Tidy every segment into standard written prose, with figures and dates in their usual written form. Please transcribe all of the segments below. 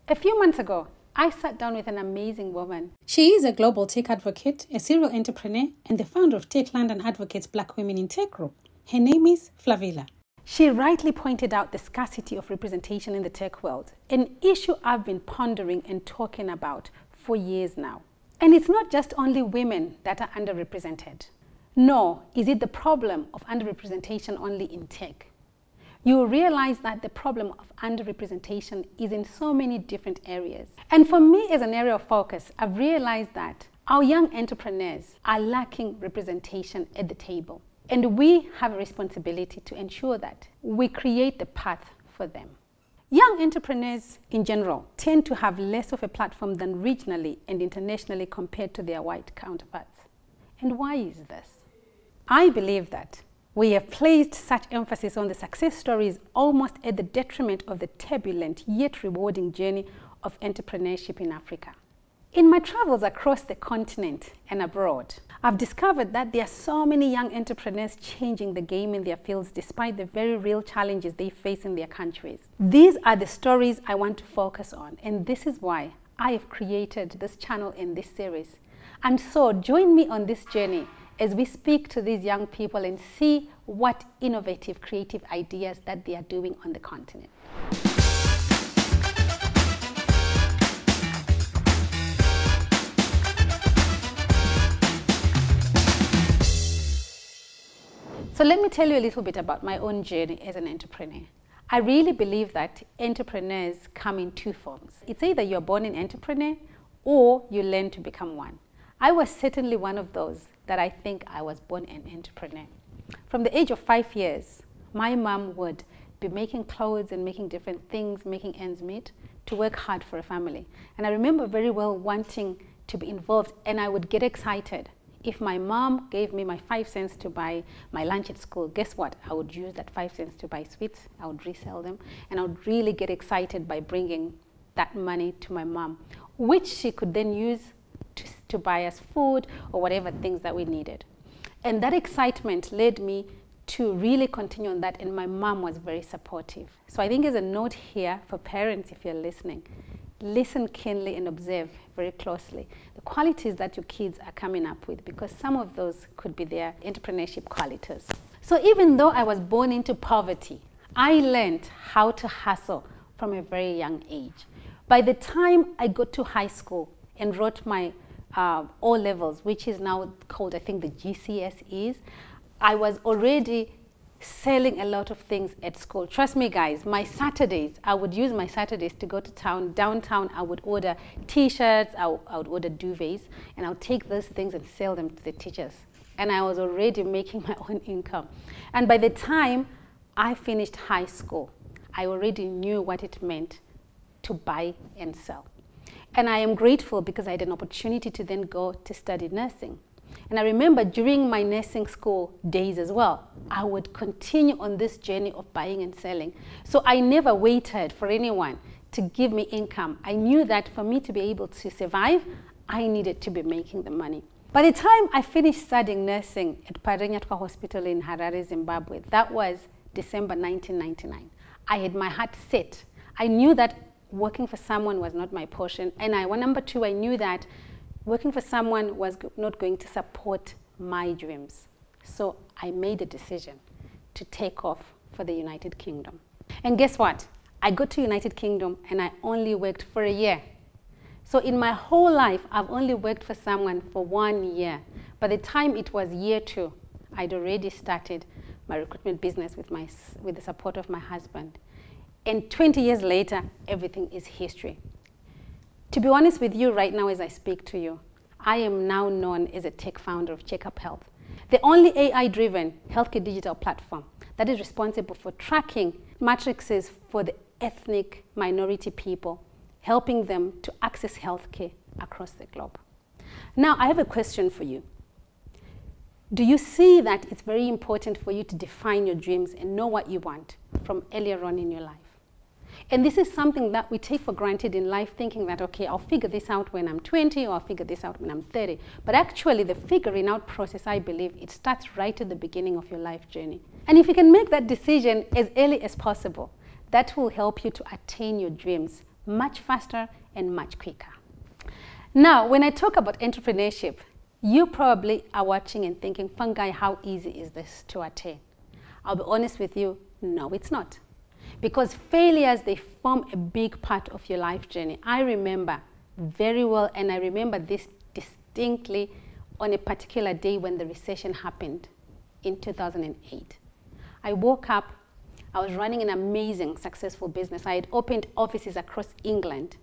A few months ago, I sat down with an amazing woman. She is a global tech advocate, a serial entrepreneur, and the founder of Tech London Advocates Black Women in Tech Group. Her name is Flavilla. She rightly pointed out the scarcity of representation in the tech world, an issue I've been pondering and talking about for years now. And it's not just only women that are underrepresented. Nor is it the problem of underrepresentation only in tech. You will realize that the problem of underrepresentation is in so many different areas. And for me, as an area of focus, I've realized that our young entrepreneurs are lacking representation at the table. And we have a responsibility to ensure that we create the path for them. Young entrepreneurs in general tend to have less of a platform than regionally and internationally compared to their white counterparts. And why is this? I believe that we have placed such emphasis on the success stories almost at the detriment of the turbulent yet rewarding journey of entrepreneurship in Africa. In my travels across the continent and abroad, I've discovered that there are so many young entrepreneurs changing the game in their fields despite the very real challenges they face in their countries. These are the stories I want to focus on, and this is why I have created this channel in this series. And so join me on this journey as we speak to these young people and see what innovative, creative ideas that they are doing on the continent. So let me tell you a little bit about my own journey as an entrepreneur. I really believe that entrepreneurs come in two forms. It's either you're born an entrepreneur or you learn to become one. I was certainly one of those that I think I was born an entrepreneur. From the age of 5 years, my mom would be making clothes and making different things, making ends meet, to work hard for a family. And I remember very well wanting to be involved, and I would get excited. If my mom gave me my 5 cents to buy my lunch at school, guess what? I would use that 5 cents to buy sweets. I would resell them, and I would really get excited by bringing that money to my mom, which she could then use to buy us food or whatever things that we needed. And that excitement led me to really continue on that, and my mom was very supportive. So I think as a note here for parents, if you're listening, listen keenly and observe very closely the qualities that your kids are coming up with, because some of those could be their entrepreneurship qualities. So even though I was born into poverty, I learned how to hustle from a very young age. By the time I got to high school and wrote my O-levels, which is now called, I think, the GCSEs, I was already selling a lot of things at school. Trust me, guys, my Saturdays, I would use my Saturdays to go to town. Downtown, I would order T-shirts, I would order duvets, and I would take those things and sell them to the teachers. And I was already making my own income. And by the time I finished high school, I already knew what it meant to buy and sell. And I am grateful because I had an opportunity to then go to study nursing. And I remember during my nursing school days as well, I would continue on this journey of buying and selling. So I never waited for anyone to give me income. I knew that for me to be able to survive, I needed to be making the money. By the time I finished studying nursing at Paranyatwa Hospital in Harare, Zimbabwe, that was December 1999. I had my heart set. I knew that working for someone was not my portion. And number two, I knew that working for someone was not going to support my dreams. So I made a decision to take off for the United Kingdom. And guess what? I got to United Kingdom and I only worked for a year. So in my whole life, I've only worked for someone for 1 year. By the time it was year 2, I'd already started my recruitment business with the support of my husband. And 20 years later, everything is history. To be honest with you right now as I speak to you, I am now known as a tech founder of CheckUp Health, the only AI-driven healthcare digital platform that is responsible for tracking matrices for the ethnic minority people, helping them to access healthcare across the globe. Now, I have a question for you. Do you see that it's very important for you to define your dreams and know what you want from earlier on in your life? And this is something that we take for granted in life, thinking that, okay, I'll figure this out when I'm 20 or I'll figure this out when I'm 30. But actually, the figuring out process, I believe, it starts right at the beginning of your life journey. And if you can make that decision as early as possible, that will help you to attain your dreams much faster and much quicker. Now, when I talk about entrepreneurship, you probably are watching and thinking, Fungai, how easy is this to attain? I'll be honest with you, no, it's not. Because failures, they form a big part of your life journey. I remember very well, and I remember this distinctly on a particular day when the recession happened in 2008. I woke up, I was running an amazing, successful business. I had opened offices across England,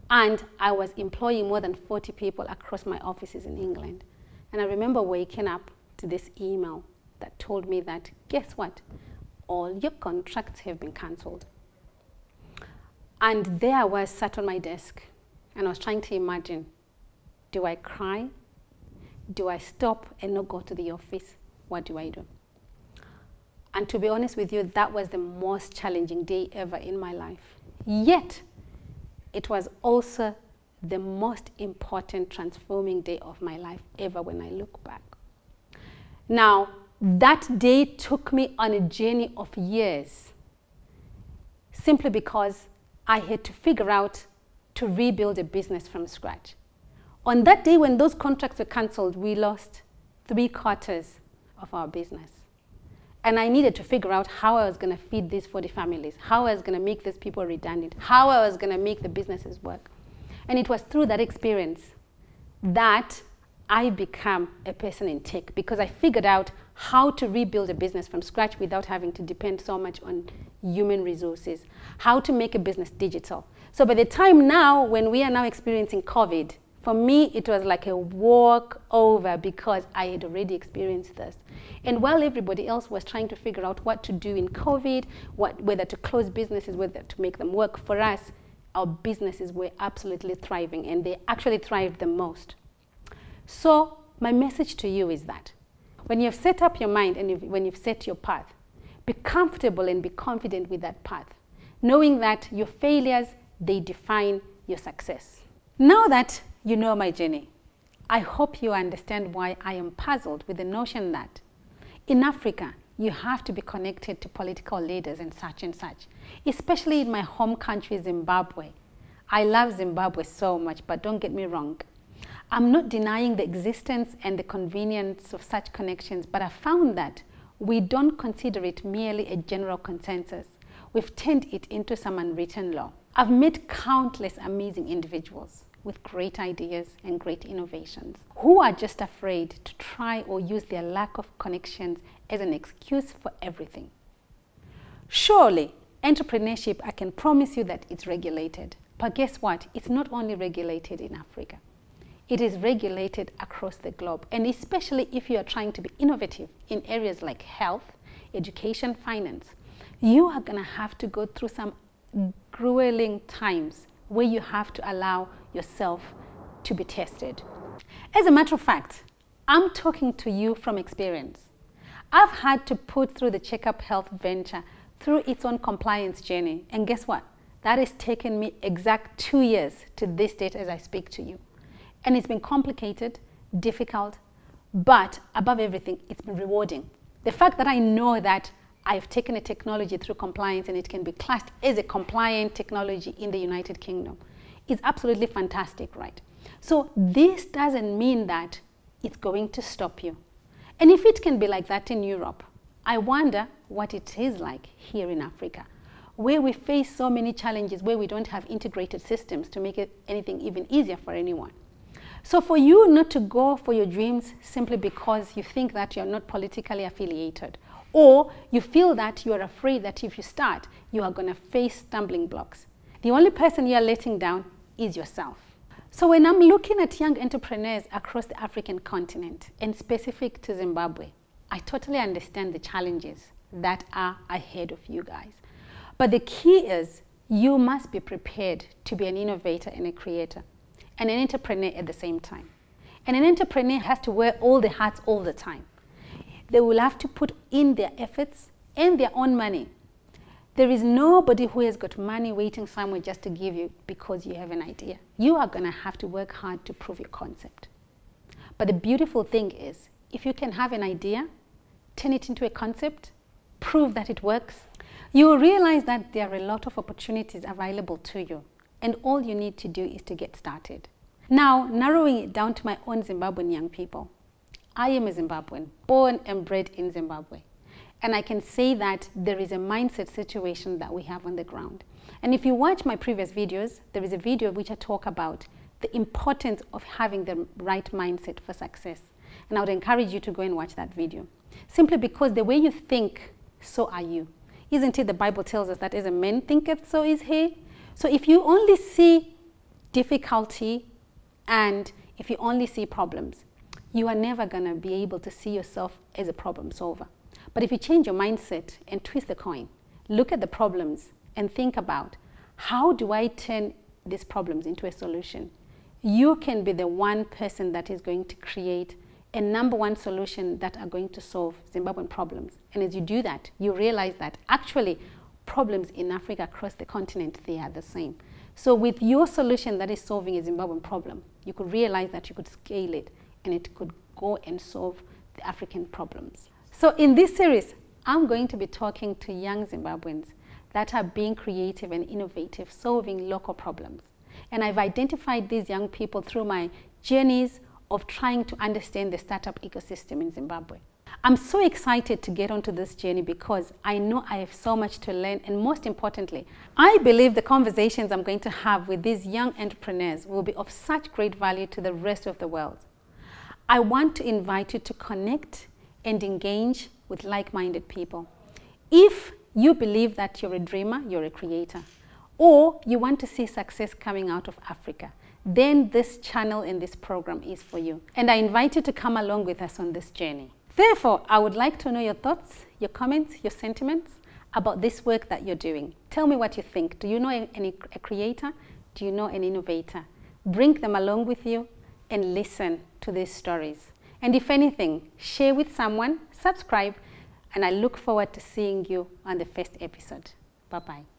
and I was employing more than 40 people across my offices in England. And I remember waking up to this email that told me that, guess what? All your contracts have been cancelled. And there I was sat on my desk, and I was trying to imagine, do I cry? Do I stop and not go to the office? What do I do? And to be honest with you, that was the most challenging day ever in my life. Yet, it was also the most important transforming day of my life ever when I look back. Now, that day took me on a journey of years, simply because I had to figure out to rebuild a business from scratch. On that day when those contracts were cancelled, we lost 3/4 of our business. And I needed to figure out how I was going to feed these 40 families, how I was going to make these people redundant, how I was going to make the businesses work. And it was through that experience that I became a person in tech, because I figured out how to rebuild a business from scratch without having to depend so much on human resources, how to make a business digital. So by the time now, when we are now experiencing COVID, for me, it was like a walk over, because I had already experienced this. And while everybody else was trying to figure out what to do in COVID, whether to close businesses, whether to make them work, for us, our businesses were absolutely thriving, and they actually thrived the most. So my message to you is that when you've set up your mind and when you've set your path, be comfortable and be confident with that path, knowing that your failures, they define your success. Now that you know my journey, I hope you understand why I am puzzled with the notion that in Africa, you have to be connected to political leaders and such, especially in my home country, Zimbabwe. I love Zimbabwe so much, but don't get me wrong. I'm not denying the existence and the convenience of such connections, but I found that we don't consider it merely a general consensus. We've turned it into some unwritten law. I've met countless amazing individuals with great ideas and great innovations who are just afraid to try or use their lack of connections as an excuse for everything. Surely, entrepreneurship, I can promise you that it's regulated. But guess what? It's not only regulated in Africa. It is regulated across the globe. And especially if you are trying to be innovative in areas like health, education, finance, you are going to have to go through some grueling times where you have to allow yourself to be tested. As a matter of fact, I'm talking to you from experience. I've had to put through the CheckUp Health venture through its own compliance journey. And guess what? That has taken me exact 2 years to this date as I speak to you. And it's been complicated, difficult, but above everything, it's been rewarding. The fact that I know that I've taken a technology through compliance and it can be classed as a compliant technology in the United Kingdom is absolutely fantastic, right? So this doesn't mean that it's going to stop you. And if it can be like that in Europe, I wonder what it is like here in Africa, where we face so many challenges, where we don't have integrated systems to make anything even easier for anyone. So for you not to go for your dreams simply because you think that you're not politically affiliated, or you feel that you're afraid that if you start, you are going to face stumbling blocks. The only person you're letting down is yourself. So when I'm looking at young entrepreneurs across the African continent, and specific to Zimbabwe, I totally understand the challenges that are ahead of you guys. But the key is you must be prepared to be an innovator and a creator, and an entrepreneur at the same time. And an entrepreneur has to wear all the hats all the time. They will have to put in their efforts and their own money. There is nobody who has got money waiting somewhere just to give you because you have an idea. You are going to have to work hard to prove your concept. But the beautiful thing is, if you can have an idea, turn it into a concept, prove that it works, you will realize that there are a lot of opportunities available to you and all you need to do is to get started. Now, narrowing it down to my own Zimbabwean young people. I am a Zimbabwean, born and bred in Zimbabwe. And I can say that there is a mindset situation that we have on the ground. And if you watch my previous videos, there is a video which I talk about the importance of having the right mindset for success. And I would encourage you to go and watch that video. Simply because the way you think, so are you. Isn't it the Bible tells us that as a man thinketh, so is he? So if you only see difficulty and if you only see problems, you are never going to be able to see yourself as a problem solver. But if you change your mindset and twist the coin, look at the problems and think about, how do I turn these problems into a solution? You can be the one person that is going to create a #1 solution that are going to solve Zimbabwean problems. And as you do that, you realize that actually problems in Africa across the continent, they are the same. So with your solution that is solving a Zimbabwean problem, you could realize that you could scale it and it could go and solve the African problems. So in this series, I'm going to be talking to young Zimbabweans that are being creative and innovative, solving local problems. And I've identified these young people through my journeys of trying to understand the startup ecosystem in Zimbabwe. I'm so excited to get onto this journey because I know I have so much to learn, and most importantly, I believe the conversations I'm going to have with these young entrepreneurs will be of such great value to the rest of the world. I want to invite you to connect and engage with like-minded people. If you believe that you're a dreamer, you're a creator, or you want to see success coming out of Africa, then this channel and this program is for you. And I invite you to come along with us on this journey. Therefore, I would like to know your thoughts, your comments, your sentiments about this work that you're doing. Tell me what you think. Do you know a creator? Do you know an innovator? Bring them along with you and listen to these stories. And if anything, share with someone, subscribe, and I look forward to seeing you on the first episode. Bye-bye.